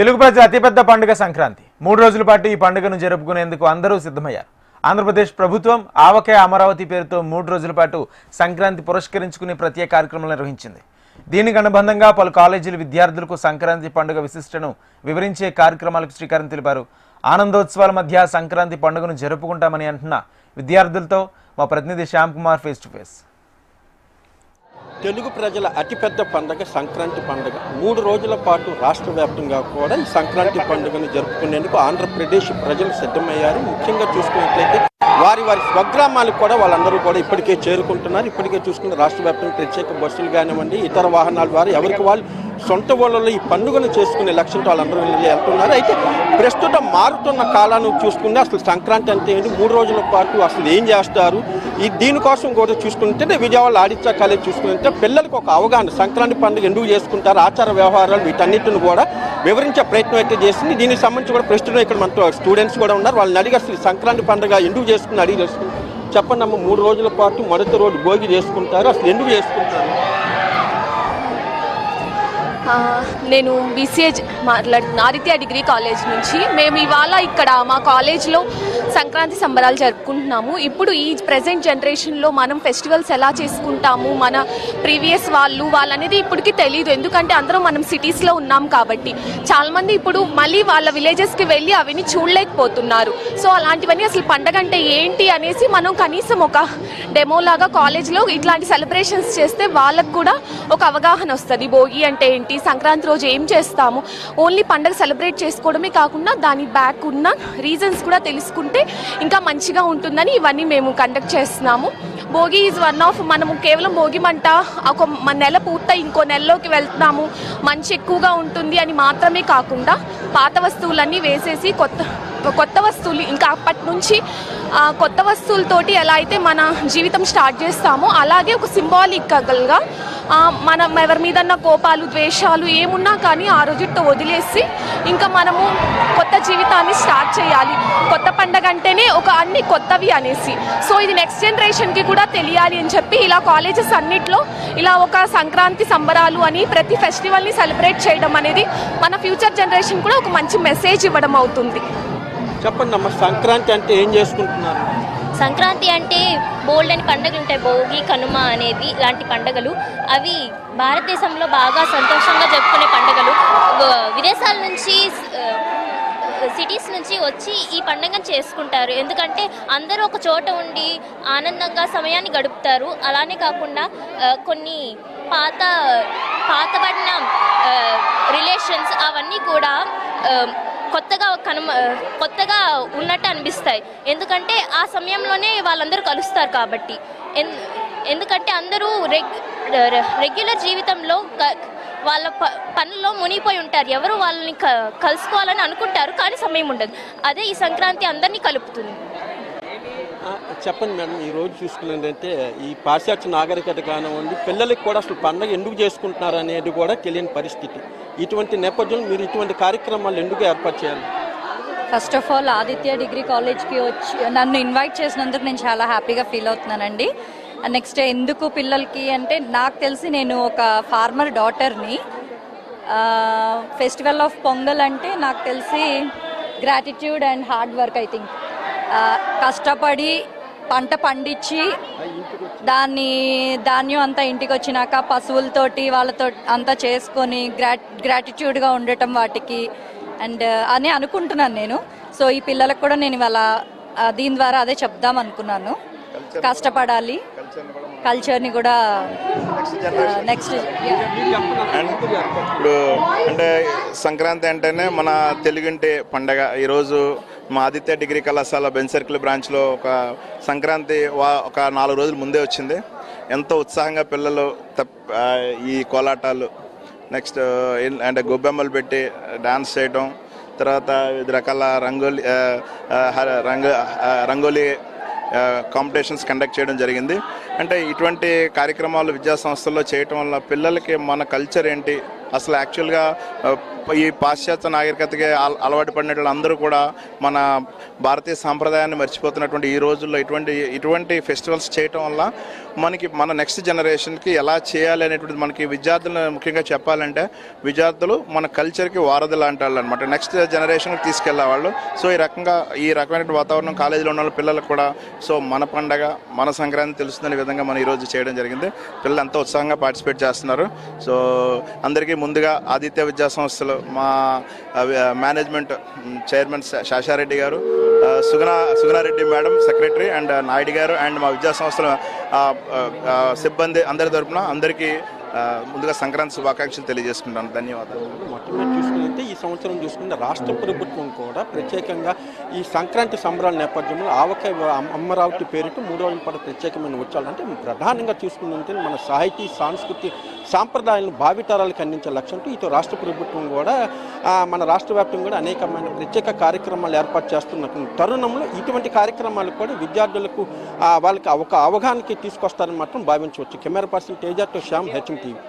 తెలుగు ప్రజల అతిపెద్ద పండుగ సంక్రాంతి. 3 రోజుల పాటు ఈ పండుగను జరుపుకునేందుకు అందరూ సిద్ధమయ్యారు. ఆంధ్రప్రదేశ్ ప్రభుత్వం ఆవకే అమరావతి పేరుతో 3 రోజుల పాటు సంక్రాంతి పురస్కరించుకుని ప్రత్యేక కార్యక్రమాలు నిర్వహించింది. దీనికి అనుబంధంగా పలు కాలేజీల విద్యార్థులకు సంక్రాంతి పండుగ విశిష్టను వివరించే కార్యక్రమాలకు శ్రీకారం తెలిపారు. ఆనందోత్సవాల మధ్య సంక్రాంతి పండుగను జరుపుకుంటామని అంటున్న విద్యార్థులతో మా ప్రతినిధి Shyam Kumar face to face. Telugu ప్రజల అతిపెద్ద పండుగ సంక్రాంతి పండుగ 3 రోజుల పాటు రాష్ట్ర వ్యాప్తంగా కూడా ఈ సంక్రాంతి పండుగను జరుపుకునేందుకు ఆంధ్రప్రదేశ్ ప్రజలు సిద్ధమయ్యారు. ముఖ్యంగా చూసుకున్నట్లయితే వారి స్వగ్రామాలకు కూడా వాళ్ళందరూ కూడా ఇప్పటికే చేరుకుంటున్నారు. ఇప్పటికే చూసుకున్న రాష్ట్ర వ్యాప్తంగా ప్రత్యేక బస్సులు కానివ్వండి, ఇతర వాహనాల ద్వారా ఎవరికి వాళ్ళు సొంత ఊళ్ళలో ఈ పండుగను చేసుకునే లక్ష్యంతో వాళ్ళందరూ వెళ్తున్నారు. అయితే ప్రస్తుతం మారుతున్న కాలాన్ని చూసుకుంటే అసలు సంక్రాంతి అంటే ఏంటి, 3 రోజుల పాటు అసలు ఏం చేస్తారు, దీనికోసం కూడా చూసుకుంటే విజయవాడ ఆదిత్య కాలేజ్ చూసుకుంటే పిల్లలకు ఒక అవగాహన, సంక్రాంతి పండుగ ఎందుకు చేసుకుంటారు, ఆచార వ్యవహారాలు వీటన్నిటిని కూడా వివరించే ప్రయత్నం అయితే చేసింది. దీనికి సంబంధించి కూడా ప్రస్తుతం ఇక్కడ మనతో స్టూడెంట్స్ కూడా ఉన్నారు. వాళ్ళని అడిగి అసలు సంక్రాంతి పండుగ ఎందుకు చేసుకుని అడిగి చేసుకుంటారు చెప్పండి అమ్మ. 3 రోజుల పాటు మొదటి రోజు భోగి చేసుకుంటారు, అసలు ఎందుకు చేసుకుంటారు? నేను BCA మాట్లాడుతున్నా, ఆదిత్య డిగ్రీ కాలేజ్ నుంచి. మేము ఇవాళ ఇక్కడ మా కాలేజ్లో సంక్రాంతి సంబరాలు జరుపుకుంటున్నాము. ఇప్పుడు ఈ ప్రజెంట్ జనరేషన్లో మనం ఫెస్టివల్స్ ఎలా చేసుకుంటాము, మన ప్రీవియస్ వాళ్ళు అనేది ఇప్పటికీ తెలియదు. ఎందుకంటే అందరం మనం సిటీస్లో ఉన్నాం కాబట్టి చాలామంది ఇప్పుడు మళ్ళీ వాళ్ళ విలేజెస్కి వెళ్ళి అవన్నీ చూడలేకపోతున్నారు. సో అలాంటివన్నీ అసలు పండగ అంటే ఏంటి అనేసి మనం కనీసం ఒక డెమోలాగా కాలేజ్లో ఇట్లాంటి సెలబ్రేషన్స్ చేస్తే వాళ్ళకు కూడా ఒక అవగాహన వస్తుంది. భోగి అంటే ఏంటి, సంక్రాంతి రోజు ఏం చేస్తాము, ఓన్లీ పండగ సెలబ్రేట్ చేసుకోవడమే కాకుండా దాని బ్యాక్ ఉన్న రీజన్స్ కూడా తెలుసుకుంటే ఇంకా మంచిగా ఉంటుందని ఇవన్నీ మేము కండక్ట్ చేస్తున్నాము. భోగి ఈజ్ వన్ ఆఫ్, మనము కేవలం భోగి మంట ఒక నెల పూర్తయి ఇంకో నెలలోకి వెళ్తున్నాము, మంచి ఎక్కువగా ఉంటుంది అని మాత్రమే కాకుండా పాత వస్తువులన్నీ వేసేసి కొత్త వస్తువులు, ఇంకా అప్పటి నుంచి కొత్త వస్తువులతోటి ఎలా అయితే మన జీవితం స్టార్ట్ చేస్తామో అలాగే ఒక సింబాలిక్గా మనం ఎవరి మీదన్న కోపాలు ద్వేషాలు ఏమున్నా కానీ ఆ రోజుతో వదిలేసి ఇంకా మనము కొత్త జీవితాన్ని స్టార్ట్ చేయాలి. కొత్త పండగ అంటేనే ఒక అన్ని కొత్తవి అనేసి, సో ఇది నెక్స్ట్ జనరేషన్కి కూడా తెలియాలి అని చెప్పి ఇలా కాలేజెస్ అన్నిట్లో ఇలా ఒక సంక్రాంతి సంబరాలు అని ప్రతి ఫెస్టివల్ని సెలబ్రేట్ చేయడం అనేది మన ఫ్యూచర్ జనరేషన్ కూడా ఒక మంచి మెసేజ్ ఇవ్వడం అవుతుంది. చెప్పండి అమ్మ, సంక్రాంతి అంటే ఏం చేసుకుంటున్నారు? సంక్రాంతి అంటే బోల్డ్ అని పండుగలు ఉంటాయి, భోగి, కనుమ అనేది ఇలాంటి పండుగలు. అవి భారతదేశంలో బాగా సంతోషంగా జరుపుకునే పండుగలు. విదేశాల నుంచి, సిటీస్ నుంచి వచ్చి ఈ పండుగను చేసుకుంటారు. ఎందుకంటే అందరూ ఒక చోట ఉండి ఆనందంగా సమయాన్ని గడుపుతారు. అలానే కాకుండా కొన్ని పాతబడిన రిలేషన్స్ అవన్నీ కూడా కొత్తగా ఉన్నట్టు అనిపిస్తాయి. ఎందుకంటే ఆ సమయంలోనే వాళ్ళందరూ కలుస్తారు కాబట్టి. ఎందుకంటే అందరూ రెగ్యులర్ జీవితంలో వాళ్ళ పనుల్లో మునిగిపోయి ఉంటారు. ఎవరు వాళ్ళని కలుసుకోవాలని అనుకుంటారు కానీ సమయం ఉండదు. అదే ఈ సంక్రాంతి అందరినీ కలుపుతుంది. చెప్పండి మేడం, ఈరోజు చూసుకున్నదంటే ఈ పాశ్చాత్య నాగరికత కానివ్వండి, పిల్లలకి కూడా అసలు పండుగ ఎందుకు చేసుకుంటున్నారు అనేది కూడా తెలియని పరిస్థితి. ఇటువంటి నేపథ్యంలో మీరు ఇటువంటి కార్యక్రమాలు ఎందుకు ఏర్పాటు చేయాలి? First of all Aditya degree కాలేజ్కి వచ్చి నన్ను ఇన్వైట్ చేసినందుకు నేను చాలా హ్యాపీగా ఫీల్ అవుతున్నానండి. నెక్స్ట్ ఎందుకు పిల్లలకి అంటే, నాకు తెలిసి నేను ఒక ఫార్మర్ డాటర్ని. ఫెస్టివల్ ఆఫ్ పొంగల్ అంటే నాకు తెలిసి gratitude and hard work. I think కష్టపడి పంట పండించి ధాన్యం అంతా ఇంటికి వచ్చినాక పశువులతోటి వాళ్ళతో అంతా చేసుకొని గ్రాటిట్యూడ్గా ఉండటం వాటికి అండ్ అని అనుకుంటున్నాను నేను. సో ఈ పిల్లలకు కూడా నేను ఇవాళ దీని ద్వారా అదే చెప్దాం అనుకున్నాను. కష్టపడాలి, కల్చర్ని కూడా నెక్స్ట్. ఇప్పుడు అంటే సంక్రాంతి అంటేనే మన తెలుగింటి పండగ. ఈరోజు మా ఆదిత్య డిగ్రీ కళాశాల బెంచ్ సర్కిల్ బ్రాంచ్లో ఒక సంక్రాంతి ఒక 4 రోజుల ముందే వచ్చింది. ఎంతో ఉత్సాహంగా పిల్లలు ఈ కోలాటాలు, నెక్స్ట్ అంటే గొబ్బెమ్మలు పెట్టి డాన్స్ చేయడం, తర్వాత వివిధ రకాల రంగోలీ కాంపిటీషన్స్ కండక్ట్ చేయడం జరిగింది. అంటే ఇటువంటి కార్యక్రమాలు విద్యా సంస్థల్లో చేయటం వల్ల పిల్లలకి మన కల్చర్ ఏంటి, అసలు యాక్చువల్గా ఈ పాశ్చాత్య నాగరికతకి అలవాటు పడిన వాళ్ళందరూ కూడా మన భారతీయ సాంప్రదాయాన్ని మర్చిపోతున్నటువంటి ఈ రోజుల్లో ఇటువంటి ఫెస్టివల్స్ చేయటం వల్ల మన నెక్స్ట్ జనరేషన్కి ఎలా చేయాలి అనేటువంటిది మనకి విద్యార్థులను ముఖ్యంగా చెప్పాలంటే విద్యార్థులు మన కల్చర్కి వారధి లాంటి వాళ్ళు అనమాట. నెక్స్ట్ జనరేషన్కి తీసుకెళ్లే వాళ్ళు. సో ఈ రకమైన వాతావరణం కాలేజీలో ఉన్న పిల్లలకు కూడా సో మన పండగ మన సంక్రాంతి తెలుస్తుందనే విధంగా మనం ఈరోజు చేయడం జరిగింది. పిల్లలు ఎంతో ఉత్సాహంగా పార్టిసిపేట్ చేస్తున్నారు. సో అందరికీ ముందుగా ఆదిత్య విద్యా సంస్థలు మా మేనేజ్మెంట్ చైర్మన్ శాషారెడ్డి గారు, Sugunareddy madam secretary, and Naidu గారు, అండ్ మా విద్యా సంస్థల సిబ్బంది అందరి తరపున అందరికీ ముందుగా సంక్రాంతి శుభాకాంక్షలు తెలియజేసుకుంటాను. ధన్యవాదాలు. మొట్టమొదటి చూసుకుంటే ఈ సంవత్సరం చూసుకుంటే రాష్ట్ర ప్రభుత్వం కూడా ప్రత్యేకంగా ఈ సంక్రాంతి సంబరాల నేపథ్యంలో ఆవకాయ అమరావతి పేరుతో 3 రోజుల పాటు ప్రత్యేకమైన ఉత్సవాలు అంటే ప్రధానంగా చూసుకుంటే మన సాహితీ సాంస్కృతి సాంప్రదాయాలను భావితరాలకు అందించే లక్ష్యంతో ఇటు రాష్ట్ర ప్రభుత్వం కూడా మన రాష్ట్ర వ్యాప్తంగా కూడా అనేకమైన ప్రత్యేక కార్యక్రమాలు ఏర్పాటు చేస్తున్న తరుణంలో ఇటువంటి కార్యక్రమాలు కూడా విద్యార్థులకు వాళ్ళకి ఒక అవగాహనకి తీసుకొస్తారని మాత్రం భావించవచ్చు. కెమెరా పర్సన్ తేజాతో శ్యామ్, హెచ్ఎం టీవీ.